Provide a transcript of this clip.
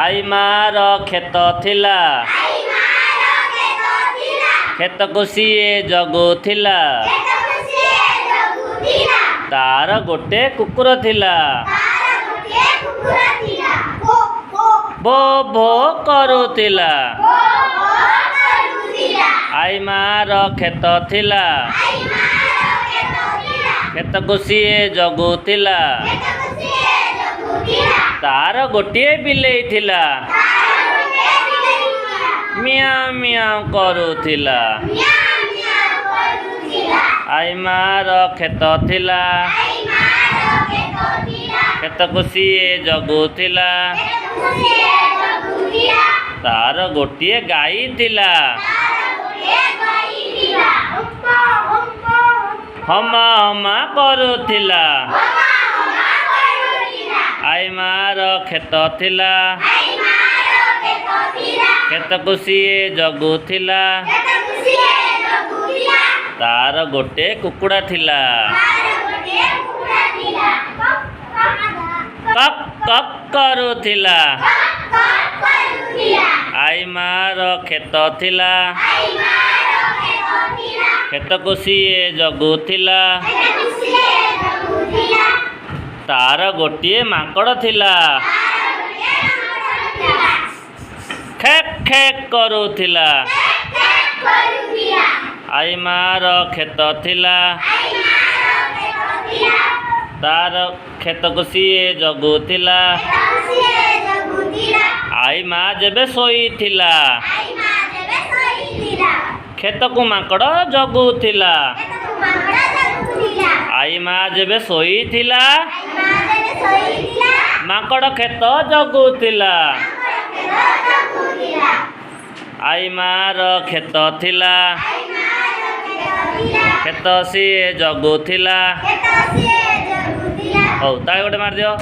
आई मार खेत थिला खेत को सीए जगुथिला तार गोटे कुकुर थिला भो भो करुथिला आई मार खेत थिला खेत को सीए जगुथिला तार गोटे बिलेई थिला मियाँ मियाँ करुथिला आई मार खेत थिला खेत को सीए जगुथिला तार गोटे गाई थिला हमा हमा करुथिला आई मार खेत थिला खेत को सीए जगुथिला तार गोटे कुकुड़ा थिला कक कक करुथिला आई मार खेत थिला खेत को सीए जगुथिला तार गोटे माकड़ थिला खेक खेक करुथिला आई मार खेत थिला तार खेत को सीए जगुथिला आई माँ जेबे सोईथिला खेत को माकड़ जगुथिला आई माँ जेबे सोईथिला माकड़ खेत जगुथिला आई मार खेत थिला खेत सीए जगुथिला। हौ ताली गोटे मार दियो।